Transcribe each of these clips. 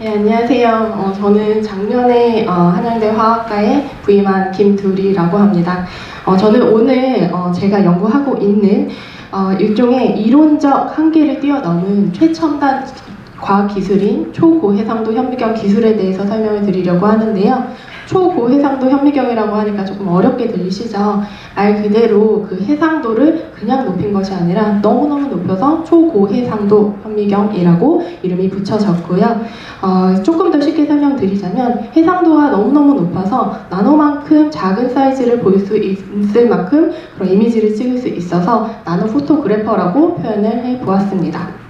네, 안녕하세요. 저는 작년에 한양대 화학과에 부임한 김두리라고 합니다. 저는 오늘 제가 연구하고 있는 일종의 이론적 한계를 뛰어넘은 최첨단 과학기술인 초고해상도 현미경 기술에 대해서 설명을 드리려고 하는데요. 초고해상도 현미경이라고 하니까 조금 어렵게 들리시죠? 말 그대로 그 해상도를 그냥 높인 것이 아니라 너무너무 높여서 초고해상도 현미경이라고 이름이 붙여졌고요. 조금 더 쉽게 설명드리자면 해상도가 너무너무 높아서 나노만큼 작은 사이즈를 볼 수 있을 만큼 그런 이미지를 찍을 수 있어서 나노 포토그래퍼라고 표현을 해보았습니다.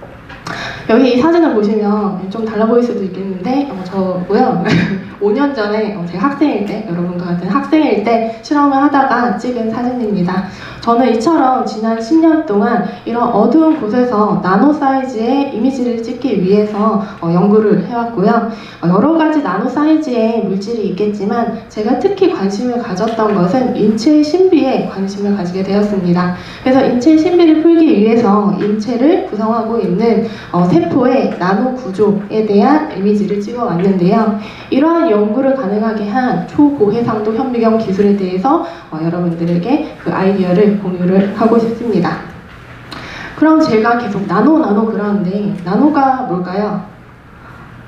여기 이 사진을 보시면 좀 달라 보일 수도 있겠는데 저고요. 5년 전에 제가 학생일 때, 여러분과 같은 학생일 때 실험을 하다가 찍은 사진입니다. 저는 이처럼 지난 10년 동안 이런 어두운 곳에서 나노 사이즈의 이미지를 찍기 위해서 연구를 해왔고요. 여러 가지 나노 사이즈의 물질이 있겠지만 제가 특히 관심을 가졌던 것은 인체의 신비에 관심을 가지게 되었습니다. 그래서 인체의 신비를 풀기 위해서 인체를 구성하고 있는 세포의 나노 구조에 대한 이미지를 찍어 왔는데요. 이러한 연구를 가능하게 한 초고해상도 현미경 기술에 대해서 여러분들에게 그 아이디어를 공유를 하고 싶습니다. 그럼 제가 계속 나노 그러는데 나노가 뭘까요?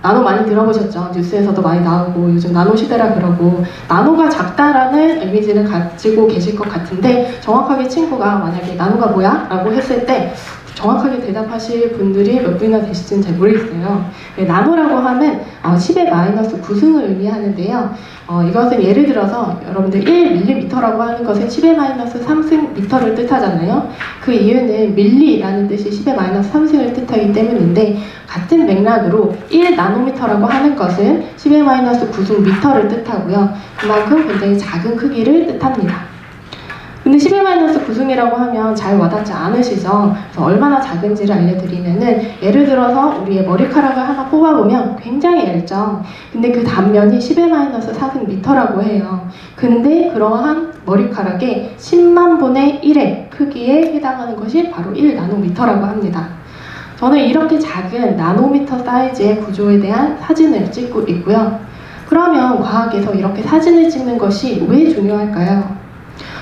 나노 많이 들어보셨죠? 뉴스에서도 많이 나오고 요즘 나노 시대라 그러고 나노가 작다라는 이미지를 가지고 계실 것 같은데 정확하게 친구가 만약에 나노가 뭐야? 라고 했을 때 정확하게 대답하실 분들이 몇 분이나 되실지는 잘 모르겠어요. 나노라고 하면 10의 마이너스 9승을 의미하는데요. 이것은 예를 들어서 여러분들 1mm라고 하는 것은 10의 마이너스 3승 미터를 뜻하잖아요. 그 이유는 밀리라는 뜻이 10의 마이너스 3승을 뜻하기 때문인데 같은 맥락으로 1나노미터라고 하는 것은 10의 마이너스 9승 미터를 뜻하고요. 그만큼 굉장히 작은 크기를 뜻합니다. 근데 10의 마이너스 9승이라고 하면 잘 와닿지 않으시죠? 그래서 얼마나 작은지를 알려드리면은 예를 들어서 우리의 머리카락을 하나 뽑아보면 굉장히 얇죠? 근데 그 단면이 10의 마이너스 4승 미터라고 해요. 근데 그러한 머리카락의 10만 분의 1의 크기에 해당하는 것이 바로 1나노미터라고 합니다. 저는 이렇게 작은 나노미터 사이즈의 구조에 대한 사진을 찍고 있고요. 그러면 과학에서 이렇게 사진을 찍는 것이 왜 중요할까요?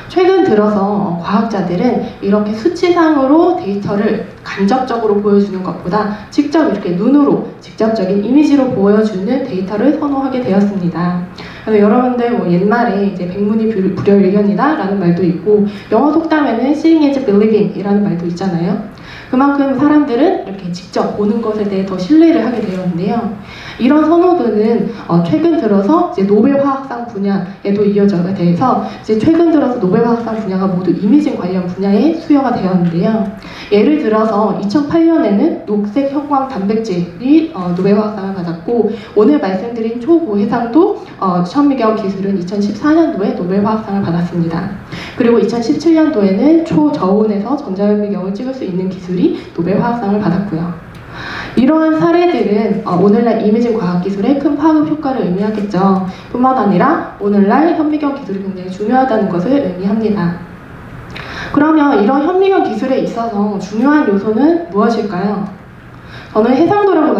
최근 들어서 과학자들은 이렇게 수치상으로 데이터를 간접적으로 보여주는 것보다 직접 이렇게 눈으로 직접적인 이미지로 보여주는 데이터를 선호하게 되었습니다. 그래서 여러분들 옛말에 이제 백문이 불여일견이다 라는 말도 있고 영어 속담에는 seeing is believing 이라는 말도 있잖아요. 그만큼 사람들은 이렇게 직접 보는 것에 대해 더 신뢰를 하게 되었는데요. 이런 선호도는 최근 들어서 이제 노벨 화학상 분야에도 이어져가 돼서 이제 최근 들어서 노벨 화학상 분야가 모두 이미징 관련 분야에 수여가 되었는데요. 예를 들어서 2008년에는 녹색 형광 단백질이 노벨 화학상을 받았고 오늘 말씀드린 초고해상도 현미경 기술은 2014년도에 노벨 화학상을 받았습니다. 그리고 2017년도에는 초저온에서 전자현미경을 찍을 수 있는 기술이 노벨 화학상을 받았고요. 이러한 사례들은 오늘날 이미징 과학기술의 큰 파급 효과를 의미하겠죠. 뿐만 아니라 오늘날 현미경 기술이 굉장히 중요하다는 것을 의미합니다. 그러면 이런 현미경 기술에 있어서 중요한 요소는 무엇일까요? 저는 해상도라고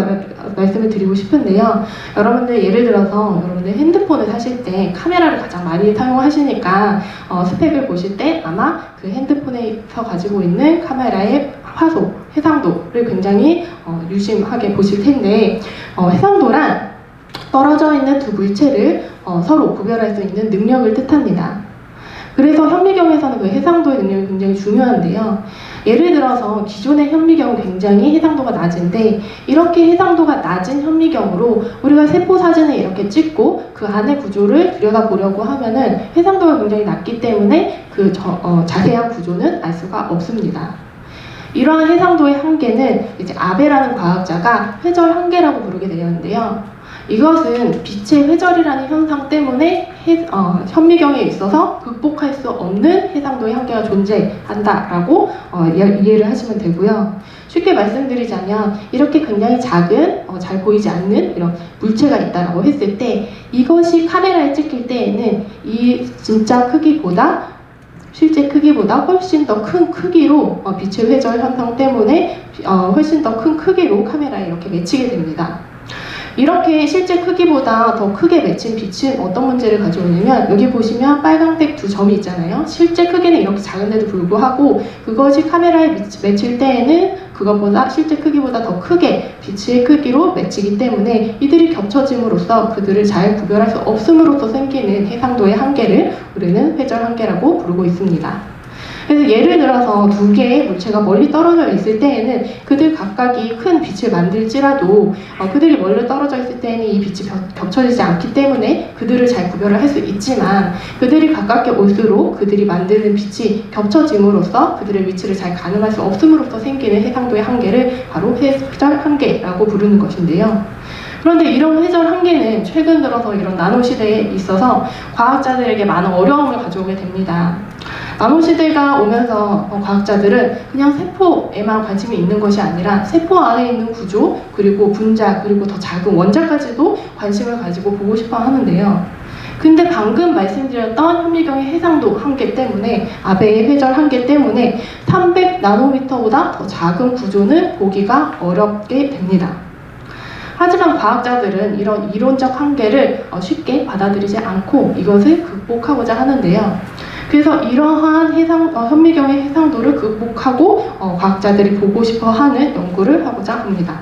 말씀을 드리고 싶은데요. 여러분들 예를 들어서 여러분들 핸드폰을 사실 때 카메라를 가장 많이 사용하시니까 스펙을 보실 때 아마 그 핸드폰에서 가지고 있는 카메라의 화소, 해상도를 굉장히 유심하게 보실 텐데 해상도란 떨어져 있는 두 물체를 서로 구별할 수 있는 능력을 뜻합니다. 그래서 현미경에서는 그 해상도의 능력이 굉장히 중요한데요. 예를 들어서 기존의 현미경은 굉장히 해상도가 낮은데 이렇게 해상도가 낮은 현미경으로 우리가 세포 사진을 이렇게 찍고 그 안의 구조를 들여다보려고 하면은 해상도가 굉장히 낮기 때문에 그 자세한 구조는 알 수가 없습니다. 이러한 해상도의 한계는 이제 아베라는 과학자가 회절 한계라고 부르게 되었는데요. 이것은 빛의 회절이라는 현상 때문에 현미경에 있어서 극복할 수 없는 해상도의 한계가 존재한다라고 이해를 하시면 되고요. 쉽게 말씀드리자면 이렇게 굉장히 작은 잘 보이지 않는 이런 물체가 있다라고 했을 때 이것이 카메라에 찍힐 때에는 이 진짜 크기보다 실제 크기보다 훨씬 더 큰 크기로 빛의 회절 현상 때문에 훨씬 더 큰 크기로 카메라에 이렇게 맺히게 됩니다. 이렇게 실제 크기보다 더 크게 맺힌 빛은 어떤 문제를 가져오냐면, 여기 보시면 빨강색 두 점이 있잖아요. 실제 크기는 이렇게 작은데도 불구하고 그것이 카메라에 맺힐 때에는 그것보다 실제 크기보다 더 크게 빛의 크기로 맺히기 때문에 이들이 겹쳐짐으로써 그들을 잘 구별할 수 없음으로써 생기는 해상도의 한계를 우리는 회절 한계라고 부르고 있습니다. 그래서 예를 들어서 두 개의 물체가 멀리 떨어져 있을 때에는 그들 각각이 큰 빛을 만들지라도 그들이 멀리 떨어져 있을 때에는 이 빛이 겹쳐지지 않기 때문에 그들을 잘 구별을 할 수 있지만, 그들이 가깝게 올수록 그들이 만드는 빛이 겹쳐짐으로써 그들의 위치를 잘 가늠할 수 없음으로써 생기는 해상도의 한계를 바로 회절 한계라고 부르는 것인데요. 그런데 이런 회절 한계는 최근 들어서 이런 나노 시대에 있어서 과학자들에게 많은 어려움을 가져오게 됩니다. 나노 시대가 오면서 과학자들은 그냥 세포에만 관심이 있는 것이 아니라 세포 안에 있는 구조, 그리고 분자, 그리고 더 작은 원자까지도 관심을 가지고 보고 싶어 하는데요. 근데 방금 말씀드렸던 현미경의 해상도 한계 때문에, 아베의 회절 한계 때문에 300나노미터보다 더 작은 구조는 보기가 어렵게 됩니다. 하지만 과학자들은 이런 이론적 한계를 쉽게 받아들이지 않고 이것을 극복하고자 하는데요. 그래서 이러한 현미경의 해상도를 극복하고 과학자들이 보고 싶어 하는 연구를 하고자 합니다.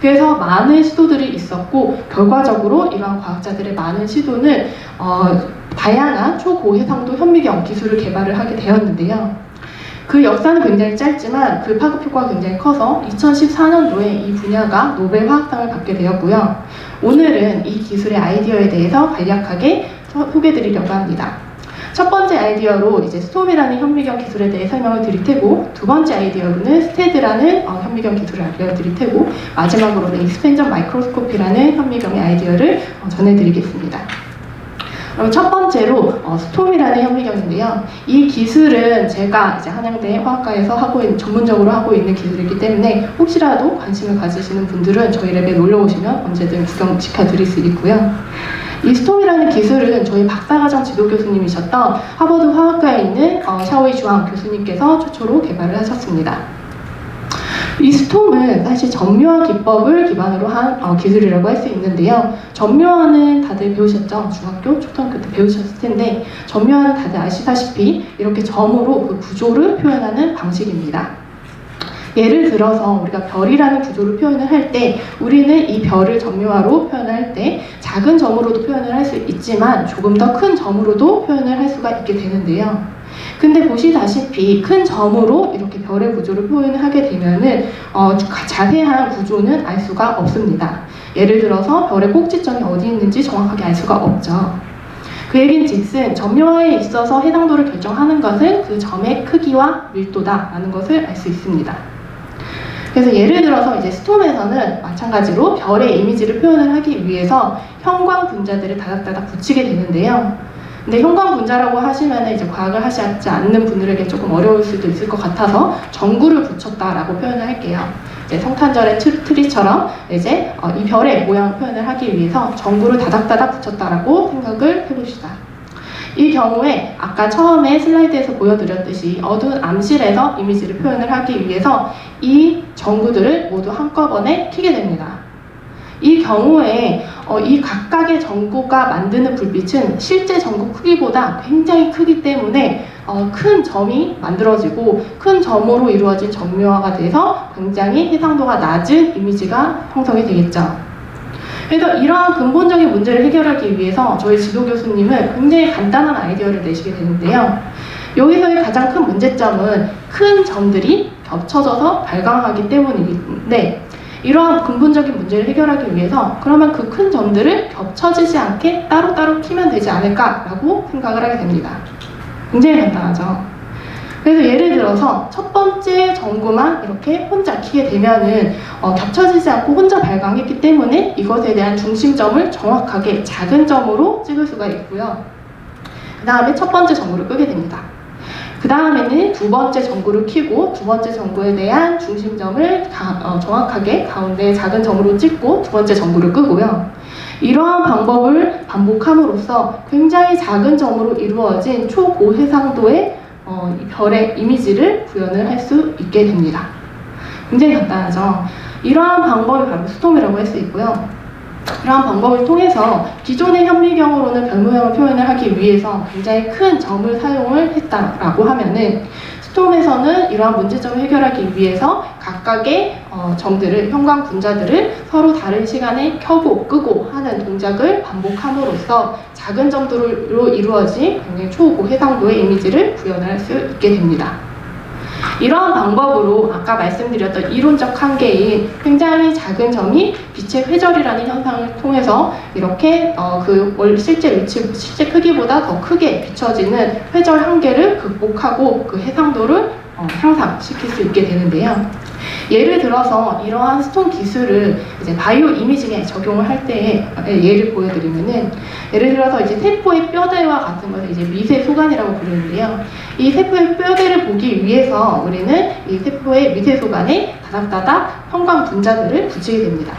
그래서 많은 시도들이 있었고, 결과적으로 이러한 과학자들의 많은 시도는 다양한 초고해상도 현미경 기술을 개발을 하게 되었는데요. 그 역사는 굉장히 짧지만 그 파급효과가 굉장히 커서 2014년도에 이 분야가 노벨 화학상을 받게 되었고요. 오늘은 이 기술의 아이디어에 대해서 간략하게 소개해드리려고 합니다. 첫 번째 아이디어로 이제 스톰이라는 현미경 기술에 대해 설명을 드릴 테고, 두 번째 아이디어로는 스테드라는 현미경 기술을 알려드릴 테고, 마지막으로는 익스펜전 마이크로스코피라는 현미경의 아이디어를 전해드리겠습니다. 그럼 첫 번째로 스톰이라는 현미경인데요. 이 기술은 제가 이제 한양대 화학과에서 전문적으로 하고 있는 기술이기 때문에 혹시라도 관심을 가지시는 분들은 저희 랩에 놀러 오시면 언제든 구경시켜 드릴 수 있고요. 이 스톰이라는 기술은 저희 박사과정 지도 교수님이셨던 하버드 화학과에 있는 샤오이 주앙 교수님께서 최초로 개발을 하셨습니다. 이 스톰은 사실 전묘화 기법을 기반으로 한 기술이라고 할 수 있는데요. 전묘화는 다들 배우셨죠? 중학교, 초등학교 때 배우셨을 텐데, 전묘화는 다들 아시다시피 이렇게 점으로 그 구조를 표현하는 방식입니다. 예를 들어서 우리가 별이라는 구조를 표현을 할 때, 우리는 이 별을 전묘화로 표현할 때 작은 점으로도 표현을 할 수 있지만 조금 더 큰 점으로도 표현을 할 수가 있게 되는데요. 근데 보시다시피 큰 점으로 이렇게 별의 구조를 표현을 하게 되면은 자세한 구조는 알 수가 없습니다. 예를 들어서 별의 꼭지점이 어디 있는지 정확하게 알 수가 없죠. 그 얘긴즉슨 점묘화에 있어서 해상도를 결정하는 것은 그 점의 크기와 밀도다라는 것을 알 수 있습니다. 그래서 예를 들어서 이제 스톰에서는 마찬가지로 별의 이미지를 표현을 하기 위해서 형광 분자들을 다닥다닥 붙이게 되는데요. 근데 형광 분자라고 하시면 이제 과학을 하시지 않는 분들에게 조금 어려울 수도 있을 것 같아서 전구를 붙였다라고 표현을 할게요. 이제 성탄절의 트리처럼 이제 이 별의 모양 표현을 하기 위해서 전구를 다닥다닥 붙였다라고 생각을 해봅시다. 이 경우에 아까 처음에 슬라이드에서 보여드렸듯이 어두운 암실에서 이미지를 표현을 하기 위해서 이 전구들을 모두 한꺼번에 켜게 됩니다. 이 경우에 이 각각의 전구가 만드는 불빛은 실제 전구 크기보다 굉장히 크기 때문에 큰 점이 만들어지고 큰 점으로 이루어진 점묘화가 돼서 굉장히 해상도가 낮은 이미지가 형성이 되겠죠. 그래서 이러한 근본적인 문제를 해결하기 위해서 저희 지도 교수님은 굉장히 간단한 아이디어를 내시게 되는데요. 여기서의 가장 큰 문제점은 큰 점들이 겹쳐져서 발광하기 때문인데, 이러한 근본적인 문제를 해결하기 위해서 그러면 그 큰 점들을 겹쳐지지 않게 따로따로 키면 되지 않을까라고 생각을 하게 됩니다. 굉장히 간단하죠. 그래서 예를 들어서 첫 번째 전구만 이렇게 혼자 키게 되면은 겹쳐지지 않고 혼자 발광했기 때문에 이것에 대한 중심점을 정확하게 작은 점으로 찍을 수가 있고요. 그 다음에 첫 번째 전구를 끄게 됩니다. 그 다음에는 두 번째 전구를 켜고 두 번째 전구에 대한 중심점을 정확하게 가운데 작은 점으로 찍고 두 번째 전구를 끄고요. 이러한 방법을 반복함으로써 굉장히 작은 점으로 이루어진 초고해상도의 이 별의 이미지를 구현을 할 수 있게 됩니다. 굉장히 간단하죠. 이러한 방법이 바로 스톰이라고 할 수 있고요. 이러한 방법을 통해서 기존의 현미경으로는 별 모양을 표현을 하기 위해서 굉장히 큰 점을 사용을 했다라고 하면은 스톰에서는 이러한 문제점을 해결하기 위해서 각각의 점들을, 형광 분자들을 서로 다른 시간에 켜고 끄고 하는 동작을 반복함으로써 작은 점들로 이루어진 굉장히 초고해상도의 이미지를 구현할 수 있게 됩니다. 이러한 방법으로 아까 말씀드렸던 이론적 한계인 굉장히 작은 점이 빛의 회절이라는 현상을 통해서 이렇게 실제 크기보다 더 크게 비춰지는 회절 한계를 극복하고 그 해상도를 향상시킬 수 있게 되는데요. 예를 들어서 이러한 스톤 기술을 이제 바이오 이미징에 적용을 할 때의 예를 보여드리면은, 예를 들어서 이제 세포의 뼈대와 같은 것을 이제 미세 소관이라고 부르는데요. 이 세포의 뼈대를 보기 위해서 우리는 이 세포의 미세 소관에 다닥다닥 형광 분자들을 붙이게 됩니다.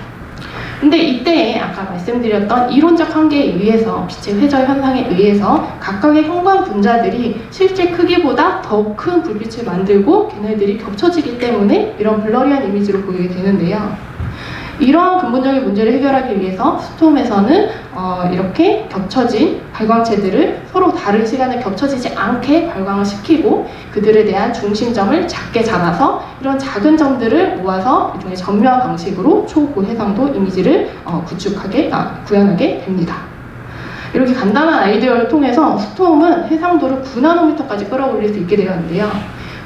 근데 이때 아까 말씀드렸던 이론적 한계에 의해서, 빛의 회절 현상에 의해서 각각의 형광 분자들이 실제 크기보다 더 큰 불빛을 만들고 걔네들이 겹쳐지기 때문에 이런 블러리한 이미지로 보이게 되는데요. 이러한 근본적인 문제를 해결하기 위해서 스톰에서는 이렇게 겹쳐진 발광체들을 서로 다른 시간에 겹쳐지지 않게 발광을 시키고 그들에 대한 중심점을 작게 잡아서 이런 작은 점들을 모아서 일종의 점유화 방식으로 초고해상도 이미지를 구현하게 됩니다. 이렇게 간단한 아이디어를 통해서 스톰은 해상도를 9나노미터까지 끌어올릴 수 있게 되었는데요.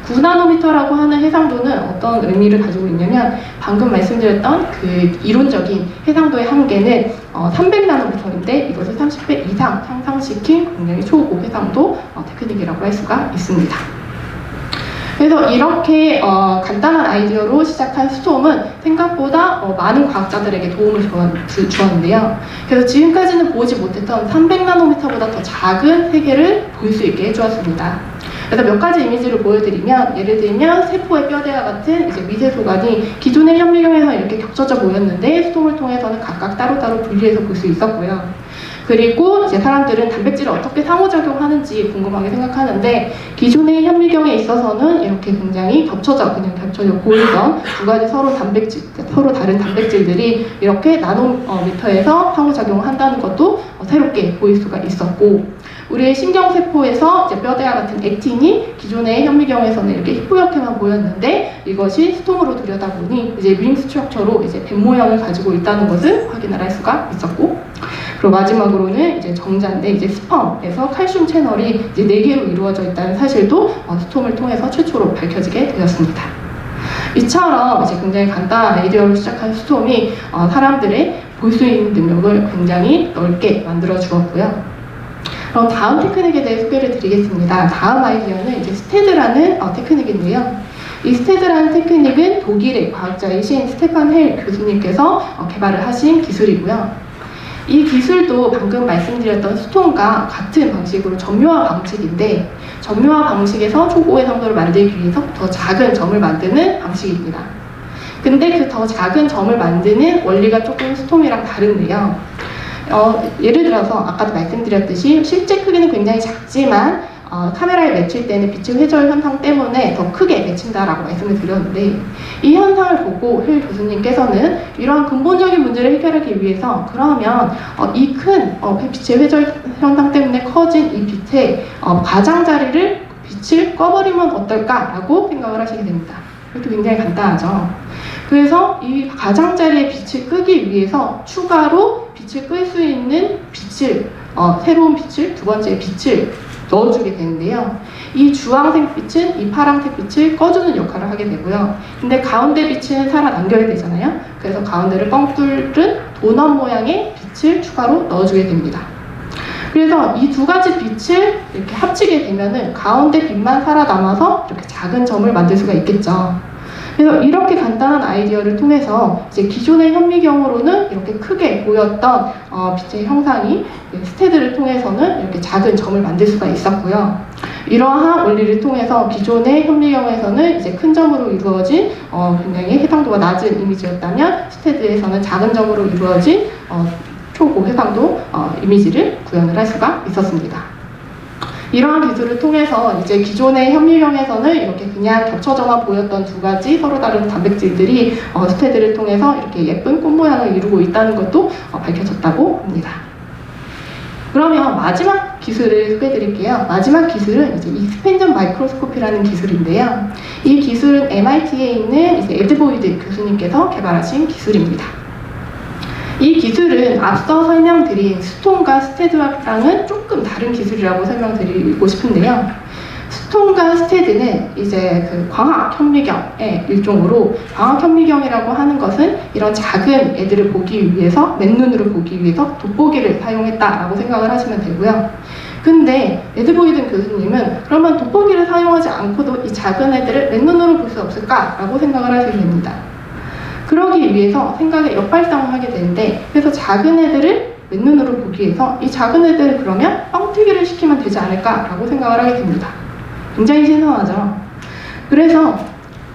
9나노미터라고 하는 해상도는 어떤 의미를 가지고 있냐면, 방금 말씀드렸던 그 이론적인 해상도의 한계는 300나노미터인데 이것을 30배 이상 향상시킨 굉장히 초고해상도 테크닉이라고 할 수가 있습니다. 그래서 이렇게 간단한 아이디어로 시작한 스톰은 생각보다 많은 과학자들에게 도움을 주었는데요. 그래서 지금까지는 보지 못했던 300나노미터보다 더 작은 세계를 볼 수 있게 해주었습니다. 그래서 몇 가지 이미지를 보여드리면, 예를 들면 세포의 뼈대와 같은 이제 미세 소관이 기존의 현미경에서 이렇게 겹쳐져 보였는데 스톰을 통해서는 각각 따로따로 분리해서 볼 수 있었고요. 그리고 이제 사람들은 단백질을 어떻게 상호작용하는지 궁금하게 생각하는데, 기존의 현미경에 있어서는 이렇게 굉장히 겹쳐져 보이던 두 가지 서로 다른 단백질들이 이렇게 나노미터에서 상호작용을 한다는 것도 새롭게 보일 수가 있었고, 우리의 신경세포에서 이제 뼈대와 같은 액틴이 기존의 현미경에서는 이렇게 희뿌옇게만 보였는데 이것이 스톰으로 들여다보니 이제 링 스트럭처로 이제 뱀 모양을 가지고 있다는 것을 확인을 할 수가 있었고, 그리고 마지막으로는 이제 정자인데 이제 스펌에서 칼슘 채널이 이제 4개로 이루어져 있다는 사실도 스톰을 통해서 최초로 밝혀지게 되었습니다. 이처럼 이제 굉장히 간단한 아이디어로 시작한 스톰이 사람들의 볼 수 있는 능력을 굉장히 넓게 만들어 주었고요. 그럼 다음 테크닉에 대해 소개를 드리겠습니다. 다음 아이디어는 이제 스테드라는 테크닉인데요. 이 스테드라는 테크닉은 독일의 과학자이신 스테판 헬 교수님께서 개발을 하신 기술이고요. 이 기술도 방금 말씀드렸던 스톰과 같은 방식으로 점유화 방식인데, 점유화 방식에서 초고해상도를 만들기 위해서 더 작은 점을 만드는 방식입니다. 근데 그 더 작은 점을 만드는 원리가 조금 스톰이랑 다른데요. 예를 들어서 아까도 말씀드렸듯이 실제 크기는 굉장히 작지만 카메라에 맺힐 때는 빛의 회절 현상 때문에 더 크게 맺힌다라고 말씀을 드렸는데, 이 현상을 보고 힐 교수님께서는 이러한 근본적인 문제를 해결하기 위해서 그러면 이 큰 빛의 회절 현상 때문에 커진 이 빛의 가장자리를 빛을 꺼버리면 어떨까라고 생각을 하시게 됩니다. 이것도 굉장히 간단하죠. 그래서 이 가장자리의 빛을 끄기 위해서 추가로 빛을 끌 수 있는 빛을 새로운 빛을, 두 번째 빛을 넣어주게 되는데요. 이 주황색 빛은 이 파란색 빛을 꺼주는 역할을 하게 되고요. 근데 가운데 빛은 살아남겨야 되잖아요. 그래서 가운데를 뻥 뚫은 도넛 모양의 빛을 추가로 넣어주게 됩니다. 그래서 이 두 가지 빛을 이렇게 합치게 되면은 가운데 빛만 살아남아서 이렇게 작은 점을 만들 수가 있겠죠. 그래서 이렇게 간단한 아이디어를 통해서 이제 기존의 현미경으로는 이렇게 크게 보였던 빛의 형상이 스테드를 통해서는 이렇게 작은 점을 만들 수가 있었고요. 이러한 원리를 통해서 기존의 현미경에서는 이제 큰 점으로 이루어진 굉장히 해상도가 낮은 이미지였다면, 스테드에서는 작은 점으로 이루어진 초고해상도 이미지를 구현을 할 수가 있었습니다. 이러한 기술을 통해서 이제 기존의 현미경에서는 이렇게 그냥 겹쳐져만 보였던 두 가지 서로 다른 단백질들이 스테드를 통해서 이렇게 예쁜 꽃 모양을 이루고 있다는 것도 밝혀졌다고 합니다. 그러면 마지막 기술을 소개해 드릴게요. 마지막 기술은 이제 익스펜전 마이크로스코피라는 기술인데요. 이 기술은 MIT에 있는 이제 에드보이드 교수님께서 개발하신 기술입니다. 이 기술은 앞서 설명드린 스톤과 스테드랑은 조금 다른 기술이라고 설명드리고 싶은데요. 스톤과 스테드는 이제 그 광학 현미경의 일종으로, 광학 현미경이라고 하는 것은 이런 작은 애들을 보기 위해서, 맨눈으로 보기 위해서 돋보기를 사용했다라고 생각을 하시면 되고요. 근데 에드보이든 교수님은 그러면 돋보기를 사용하지 않고도 이 작은 애들을 맨눈으로 볼 수 없을까라고 생각을 하시게 됩니다. 그러기 위해서 생각에 역발상을 하게 되는데, 그래서 작은 애들을 맨눈으로 보기 위해서 이 작은 애들을 그러면 뻥튀기를 시키면 되지 않을까라고 생각을 하게 됩니다. 굉장히 신선하죠. 그래서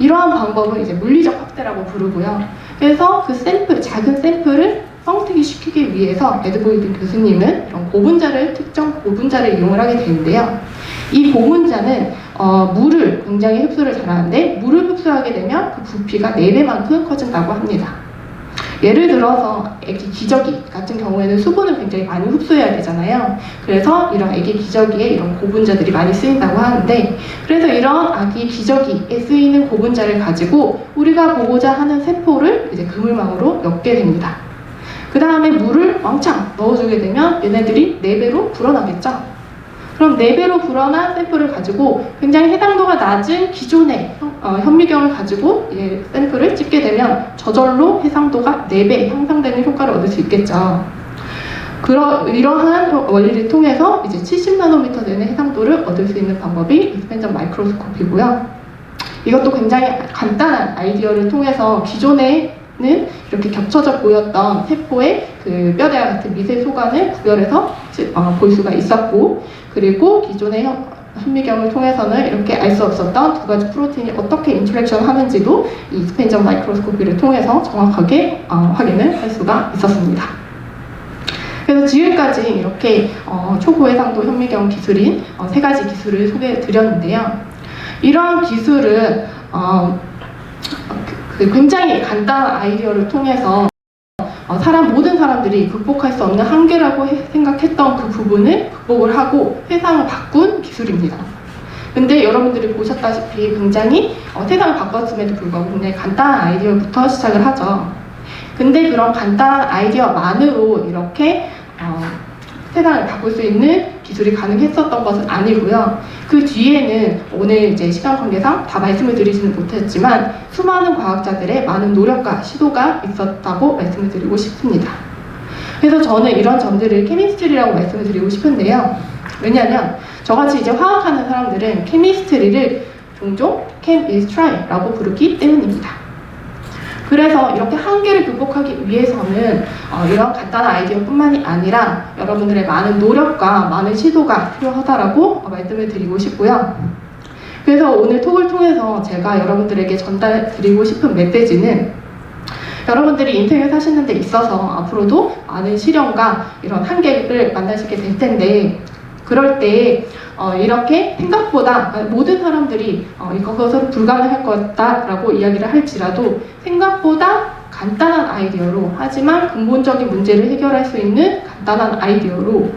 이러한 방법을 이제 물리적 확대라고 부르고요. 그래서 그 샘플, 작은 샘플을 뻥튀기 시키기 위해서 에드보이든 교수님은 이런 고분자를, 특정 고분자를 이용을 하게 되는데요. 이 고분자는 물을 굉장히 흡수를 잘하는데, 물을 흡수하게 되면 그 부피가 4배만큼 커진다고 합니다. 예를 들어서 애기 기저귀 같은 경우에는 수분을 굉장히 많이 흡수해야 되잖아요. 그래서 이런 애기 기저귀에 이런 고분자들이 많이 쓰인다고 하는데, 그래서 이런 아기 기저귀에 쓰이는 고분자를 가지고 우리가 보고자 하는 세포를 이제 그물망으로 엮게 됩니다. 그 다음에 물을 왕창 넣어주게 되면 얘네들이 4배로 불어나겠죠. 그럼 4배로 불어난 샘플을 가지고 굉장히 해당도가 낮은 기존의 현미경을 가지고 샘플을 찍게 되면 저절로 해상도가 4배 향상되는 효과를 얻을 수 있겠죠. 이러한 원리를 통해서 이제 70나노미터 되는 해상도를 얻을 수 있는 방법이 익스펜전 마이크로스코피고요. 이것도 굉장히 간단한 아이디어를 통해서 기존에는 이렇게 겹쳐져 보였던 세포의 그 뼈대와 같은 미세 소관을 구별해서 볼 수가 있었고, 그리고 기존의 현미경을 통해서는 이렇게 알 수 없었던 두 가지 프로틴이 어떻게 인터랙션 하는지도 이 익스펜전 마이크로스코피를 통해서 정확하게 확인을 할 수가 있었습니다. 그래서 지금까지 이렇게 초고해상도 현미경 기술인 3가지 기술을 소개해 드렸는데요. 이러한 기술은 굉장히 간단한 아이디어를 통해서 모든 사람들이 극복할 수 없는 한계라고 생각했던 그 부분을 극복을 하고 세상을 바꾼 기술입니다. 근데 여러분들이 보셨다시피 굉장히 세상을 바꿨음에도 불구하고 굉장히 간단한 아이디어부터 시작을 하죠. 근데 그런 간단한 아이디어만으로 이렇게 세상을 바꿀 수 있는 기술이 가능했었던 것은 아니고요. 그 뒤에는 오늘 이제 시간 관계상 다 말씀을 드리지는 못했지만 수많은 과학자들의 많은 노력과 시도가 있었다고 말씀을 드리고 싶습니다. 그래서 저는 이런 점들을 케미스트리라고 말씀을 드리고 싶은데요. 왜냐하면 저같이 이제 화학하는 사람들은 케미스트리를 종종 chem is try라고 부르기 때문입니다. 그래서 이렇게 한계를 극복하기 위해서는 이런 간단한 아이디어뿐만이 아니라 여러분들의 많은 노력과 많은 시도가 필요하다라고 말씀을 드리고 싶고요. 그래서 오늘 톡을 통해서 제가 여러분들에게 전달드리고 싶은 메시지는, 여러분들이 인생을 사시는 데 있어서 앞으로도 많은 시련과 이런 한계를 만나시게 될 텐데, 그럴 때 이렇게 생각보다 모든 사람들이 이것은 불가능할 거다라고 이야기를 할지라도 생각보다 간단한 아이디어로, 하지만 근본적인 문제를 해결할 수 있는 간단한 아이디어로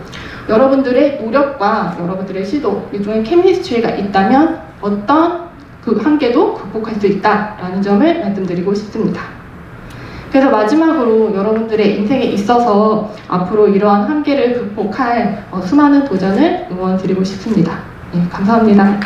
여러분들의 노력과 여러분들의 시도, 일종의 케미스트리가 있다면 어떤 그 한계도 극복할 수 있다라는 점을 말씀드리고 싶습니다. 그래서 마지막으로 여러분들의 인생에 있어서 앞으로 이러한 한계를 극복할 수많은 도전을 응원드리고 싶습니다. 네, 감사합니다.